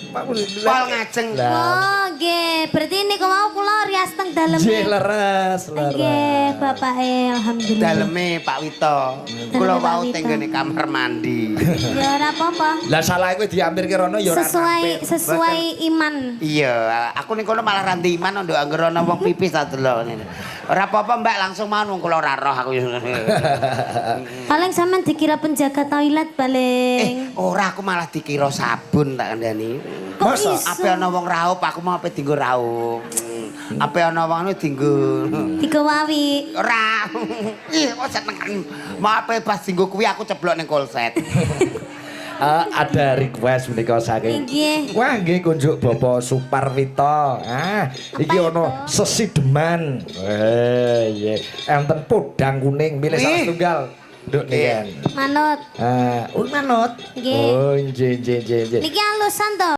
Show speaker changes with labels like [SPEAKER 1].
[SPEAKER 1] Pol ngajeng.
[SPEAKER 2] Oh, nggih. Berarti niku mau kula rias teng dalem.
[SPEAKER 3] Nggih leres.
[SPEAKER 2] Nggih, bapake alhamdulillah.
[SPEAKER 1] Daleme Pak Wito. Kula wau teng nggone kamar mandi.
[SPEAKER 2] Ya ora apa-apa.
[SPEAKER 3] Lah salah kowe diampirke rono ya ora
[SPEAKER 2] Sesuai iman.
[SPEAKER 1] Iya, aku ning kono malah ranti iman nduk anggere ana wong pipis ta delok ngene. Ora apa-apa Mbak, langsung mawon wong kula ora roh aku.
[SPEAKER 2] Paling sampean dikira penjaga toilet paling.
[SPEAKER 1] Ora aku malah dikira sabun tak kandhani.
[SPEAKER 2] Masa
[SPEAKER 1] Ape ana wong raup aku mau ape dienggo raup. Ape ana wong anu dienggo
[SPEAKER 2] Tiga wawi.
[SPEAKER 1] ora. Ih, kok seneng. Mau ape pas dienggo kuwi aku ceblok ning kolset.
[SPEAKER 3] Ada request menika saking.
[SPEAKER 2] Nggih.
[SPEAKER 3] Wah, nggih kunjuk Bapak Suparwito. Iki ono sesideman. Iya. Enten podang kuning milih salah tunggal. Nduk niken.
[SPEAKER 2] Manut.
[SPEAKER 3] Manut.
[SPEAKER 2] Nggih.
[SPEAKER 3] Oh, nggih.
[SPEAKER 2] Niki alusan to.